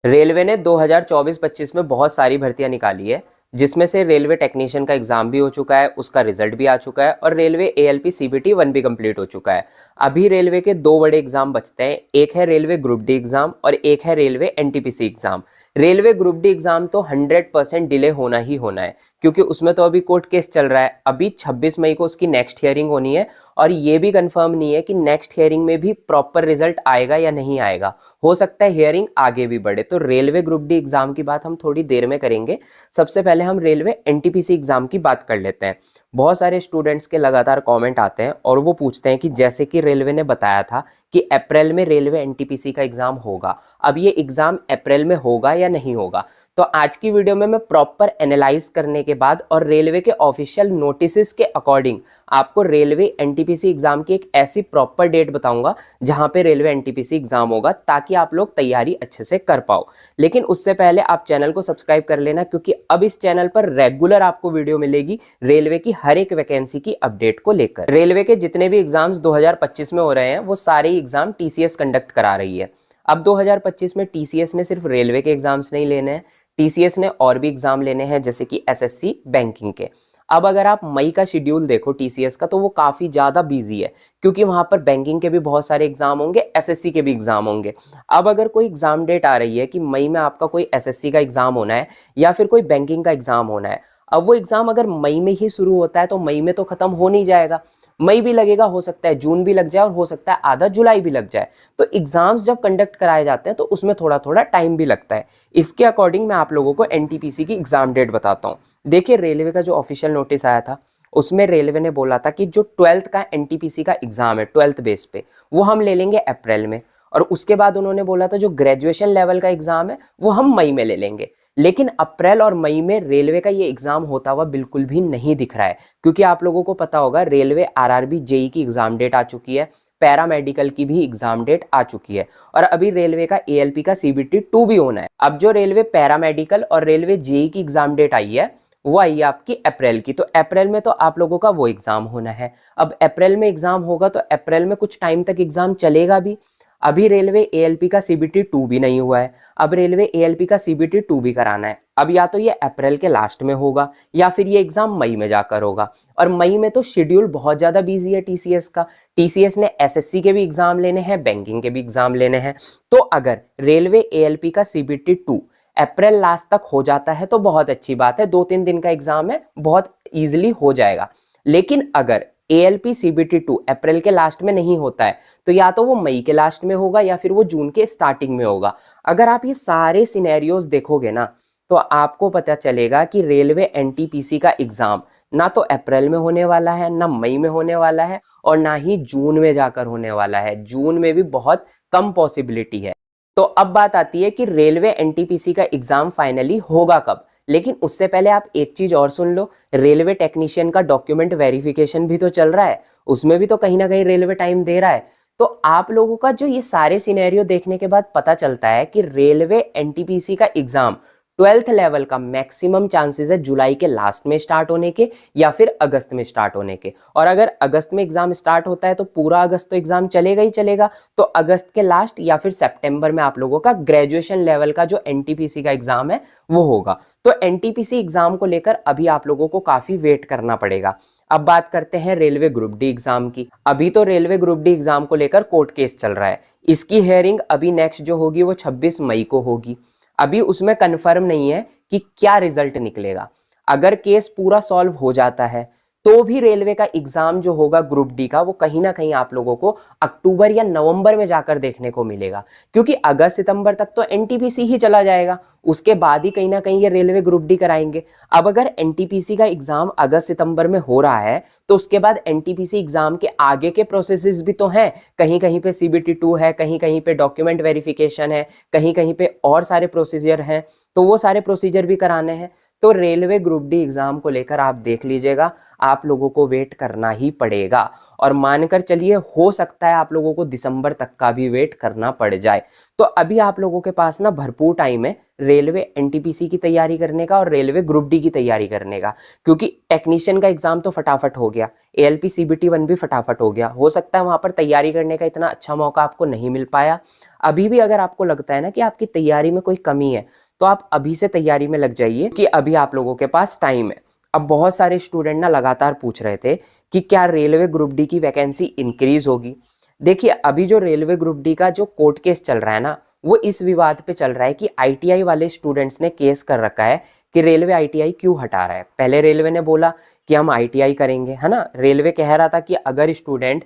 Railway ने 2024-25 में बहुत सारी भर्तियां निकाली है, जिसमें से रेलवे टेक्नीशियन का एग्जाम भी हो चुका है, उसका रिजल्ट भी आ चुका है और रेलवे एएलपी सीबीटी 1 भी कंप्लीट हो चुका है। अभी रेलवे के दो बड़े एग्जाम बचते हैं, एक है रेलवे ग्रुप डी एग्जाम और एक है railway NTPC exam. Railway group D exam तो 100% डिले होना ही होना है, क्योंकि उसमें तो अभी कोर्ट केस चल रहा है। अभी 26 मई को उसकी नेक्स्ट हियरिंग होनी है और ये भी कंफर्म नहीं है कि नेक्स्ट हियरिंग में भी प्रॉपर रिजल्ट आएगा या नहीं आएगा। हो सकता है हियरिंग आगे भी बढ़े। तो रेलवे ग्रुप डी एग्जाम की बात हम थोड़ी देर में करेंगे। सबसे पहले हम रेलवे एनटीपीसी एग्जाम की बात कर लेते हैं। बहुत सारे स्टूडेंट्स के लगातार कमेंट आते हैं और वो पूछते हैं कि जैसे कि रेलवे ने बताया था कि अप्रैल में रेलवे एनटीपीसी का एग्जाम होगा, अब ये एग्जाम अप्रैल में होगा या नहीं होगा। तो आज की वीडियो में मैं प्रॉपर एनालाइज करने के बाद और रेलवे के ऑफिशियल नोटिस के अकॉर्डिंग आपको रेलवे एनटीपीसी एग्जाम की एक ऐसी प्रॉपर डेट बताऊंगा जहां पे रेलवे एनटीपीसी एग्जाम होगा, ताकि आप लोग तैयारी अच्छे से कर पाओ। लेकिन उससे पहले आप चैनल को सब्सक्राइब कर लेना, क्योंकि अब इस चैनल पर रेगुलर आपको वीडियो मिलेगी रेलवे की हर एक वैकेंसी की अपडेट को लेकर। रेलवे के जितने भी एग्जाम्स 2025 में हो रहे हैं वो सारे एग्जाम टीसीएस कंडक्ट करा रही है। अब 2025 में टीसीएस ने सिर्फ रेलवे के एग्जाम्स नहीं लेने हैं, टीसीएस ने और भी एग्जाम लेने हैं, जैसे कि एसएससी बैंकिंग के। अब अगर आप मई का शेड्यूल देखो टीसीएस का, तो वो काफी ज्यादा बिजी है, क्योंकि वहां पर बैंकिंग के भी बहुत सारे एग्जाम होंगे, एसएससी के भी एग्जाम होंगे। अब अगर कोई एग्जाम डेट आ रही है कि मई में आपका कोई एसएससी का एग्जाम होना है या फिर कोई बैंकिंग का एग्जाम होना है, अब वो एग्जाम अगर मई में ही शुरू होता है तो मई में तो खत्म हो नहीं जाएगा, मई भी लगेगा, हो सकता है जून भी लग जाए और हो सकता है आधा जुलाई भी लग जाए। तो एग्जाम्स जब कंडक्ट कराए जाते हैं तो उसमें थोड़ा थोड़ा टाइम भी लगता है। इसके अकॉर्डिंग मैं आप लोगों को एनटीपीसी की एग्जाम डेट बताता हूँ। देखिए, रेलवे का जो ऑफिशियल नोटिस आया था उसमें रेलवे ने बोला था कि जो 12th का एनटीपीसी का एग्जाम है 12th बेस पे, वो हम ले लेंगे अप्रैल में। और उसके बाद उन्होंने बोला था जो ग्रेजुएशन लेवल का एग्जाम है वो हम मई में ले लेंगे। लेकिन अप्रैल और मई में रेलवे का ये एग्जाम होता हुआ बिल्कुल भी नहीं दिख रहा है, क्योंकि आप लोगों को पता होगा रेलवे आरआरबी जेई की एग्जाम डेट आ चुकी है, पैरामेडिकल की भी एग्जाम डेट आ चुकी है और अभी रेलवे का एएलपी का सीबीटी 2 भी होना है। अब जो रेलवे पैरामेडिकल और रेलवे जेई की एग्जाम डेट आई है वो आई है आपकी अप्रैल की। तो अप्रैल में तो आप लोगों का वो एग्जाम होना है। अब अप्रैल में एग्जाम होगा तो अप्रैल में कुछ टाइम तक एग्जाम चलेगा भी। अभी रेलवे एएलपी का सीबीटी 2 भी नहीं हुआ है, अब रेलवे एएलपी का सीबीटी 2 भी कराना है। अब या तो ये अप्रैल के लास्ट में होगा या फिर ये एग्जाम मई में जाकर होगा। और मई में तो शेड्यूल बहुत ज्यादा बिजी है टीसीएस का। टीसीएस ने एसएससी के भी एग्जाम लेने हैं, बैंकिंग के भी एग्जाम लेने हैं। तो अगर रेलवे एएलपी का सीबीटी 2 अप्रैल लास्ट तक हो जाता है तो बहुत अच्छी बात है, 2-3 दिन का एग्जाम है, बहुत इजिली हो जाएगा। लेकिन अगर एएलपी सीबीटी 2 अप्रैल के लास्ट में नहीं होता है तो या तो वो मई के लास्ट में होगा या फिर वो जून के स्टार्टिंग में होगा। अगर आप ये सारे सिनेरियोज देखोगे ना तो आपको पता चलेगा कि रेलवे एनटीपीसी का एग्जाम ना तो अप्रैल में होने वाला है, ना मई में होने वाला है और ना ही जून में जाकर होने वाला है। जून में भी बहुत कम पॉसिबिलिटी है। तो अब बात आती है कि रेलवे एनटीपीसी का एग्जाम फाइनली होगा कब। लेकिन उससे पहले आप एक चीज और सुन लो, रेलवे टेक्नीशियन का डॉक्यूमेंट वेरिफिकेशन भी तो चल रहा है, उसमें भी तो कहीं ना कहीं रेलवे टाइम दे रहा है। तो आप लोगों का जो ये सारे सिनेरियो देखने के बाद पता चलता है कि रेलवे एनटीपीसी का एग्जाम 12th लेवल का मैक्सिमम चांसेस है जुलाई के लास्ट में स्टार्ट होने के या फिर अगस्त में स्टार्ट होने के। और अगर अगस्त में एग्जाम स्टार्ट होता है तो पूरा अगस्त तो एग्जाम चलेगा ही चलेगा। तो अगस्त के लास्ट या फिर सितंबर में आप लोगों का ग्रेजुएशन लेवल का जो एनटीपीसी का एग्जाम है वो होगा। तो एनटीपीसी एग्जाम को लेकर अभी आप लोगों को काफी वेट करना पड़ेगा। अब बात करते हैं रेलवे ग्रुप डी एग्जाम की। अभी तो रेलवे ग्रुप डी एग्जाम को लेकर कोर्ट केस चल रहा है। इसकी हियरिंग अभी नेक्स्ट जो होगी वो 26 मई को होगी। अभी उसमें कंफर्म नहीं है कि क्या रिजल्ट निकलेगा। अगर केस पूरा सॉल्व हो जाता है तो भी रेलवे का एग्जाम जो होगा ग्रुप डी का वो कहीं ना कहीं आप लोगों को अक्टूबर या नवंबर में जाकर देखने को मिलेगा, क्योंकि अगस्त सितंबर तक तो एनटीपीसी ही चला जाएगा, उसके बाद ही कहीं ना कहीं ये रेलवे ग्रुप डी कराएंगे। अब अगर एनटीपीसी का एग्जाम अगस्त सितंबर में हो रहा है तो उसके बाद एनटीपीसी एग्जाम के आगे के प्रोसेसेस भी तो हैं। कहीं कहीं पे सीबीटी 2 है, कहीं कहीं पे डॉक्यूमेंट वेरिफिकेशन है, कहीं कहीं पे और सारे प्रोसीजर हैं, तो वो सारे प्रोसीजर भी कराने हैं। तो रेलवे ग्रुप डी एग्जाम को लेकर आप देख लीजिएगा, आप लोगों को वेट करना ही पड़ेगा। और मानकर चलिए हो सकता है आप लोगों को दिसंबर तक का भी वेट करना पड़ जाए। तो अभी आप लोगों के पास ना भरपूर टाइम है रेलवे एनटीपीसी की तैयारी करने का और रेलवे ग्रुप डी की तैयारी करने का, क्योंकि टेक्नीशियन का एग्जाम तो फटाफट हो गया, एएलपी सीबीटी 1 भी फटाफट हो गया। हो सकता है वहां पर तैयारी करने का इतना अच्छा मौका आपको नहीं मिल पाया। अभी भी अगर आपको लगता है ना कि आपकी तैयारी में कोई कमी है, तो आप अभी से तैयारी में लग जाइए कि अभी आप लोगों के पास टाइम है। अब बहुत सारे स्टूडेंट ना लगातार पूछ रहे थे कि क्या रेलवे ग्रुप डी की वैकेंसी इंक्रीज होगी। देखिए, अभी जो रेलवे ग्रुप डी का जो कोर्ट केस चल रहा है ना, वो इस विवाद पे चल रहा है कि आईटीआई वाले स्टूडेंट्स ने केस कर रखा है कि रेलवे आईटीआई क्यों हटा रहा है। पहले रेलवे ने बोला कि हम आईटीआई करेंगे, है ना। रेलवे कह रहा था कि अगर स्टूडेंट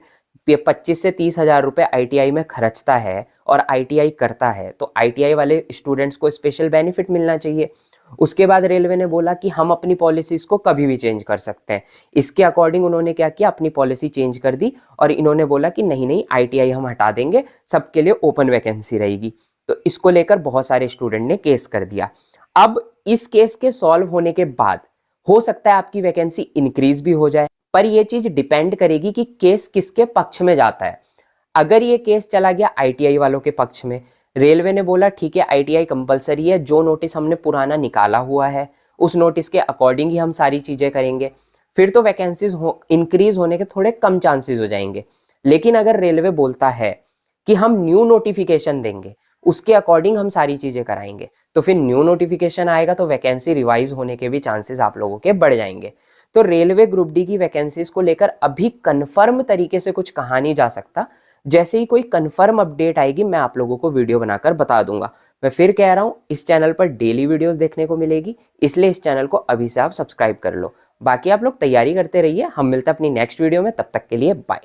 25 से 30 हजार रुपए आईटीआई में खर्चता है और आईटीआई करता है तो आईटीआई वाले स्टूडेंट्स को स्पेशल बेनिफिट मिलना चाहिए। उसके बाद रेलवे ने बोला कि हम अपनी पॉलिसीज को कभी भी चेंज कर सकते हैं। इसके अकॉर्डिंग उन्होंने क्या किया, अपनी पॉलिसी चेंज कर दी और इन्होंने बोला कि नहीं नहीं, आईटीआई हम हटा देंगे, सबके लिए ओपन वैकेंसी रहेगी। तो इसको लेकर बहुत सारे स्टूडेंट ने केस कर दिया। अब इस केस के सॉल्व होने के बाद हो सकता है आपकी वैकेंसी इंक्रीज भी हो जाए, पर यह चीज डिपेंड करेगी कि केस किसके पक्ष में जाता है। अगर ये केस चला गया आईटीआई वालों के पक्ष में, रेलवे ने बोला ठीक है आईटीआई कंपलसरी है, जो नोटिस हमने पुराना निकाला हुआ है उस नोटिस के अकॉर्डिंग ही हम सारी चीजें करेंगे, फिर तो वैकेंसीज इंक्रीज होने के थोड़े कम चांसेस हो जाएंगे। लेकिन अगर रेलवे बोलता है कि हम न्यू नोटिफिकेशन देंगे, उसके अकॉर्डिंग हम सारी चीजें कराएंगे, तो फिर न्यू नोटिफिकेशन आएगा तो वैकेंसी रिवाइज होने के भी चांसेस आप लोगों के बढ़ जाएंगे। तो रेलवे ग्रुप डी की वैकेंसीज को लेकर अभी कंफर्म तरीके से कुछ कहा नहीं जा सकता। जैसे ही कोई कंफर्म अपडेट आएगी मैं आप लोगों को वीडियो बनाकर बता दूंगा। मैं फिर कह रहा हूं, इस चैनल पर डेली वीडियोस देखने को मिलेगी, इसलिए इस चैनल को अभी से आप सब्सक्राइब कर लो। बाकी आप लोग तैयारी करते रहिए, हम मिलते हैं अपनी नेक्स्ट वीडियो में, तब तक के लिए बाय।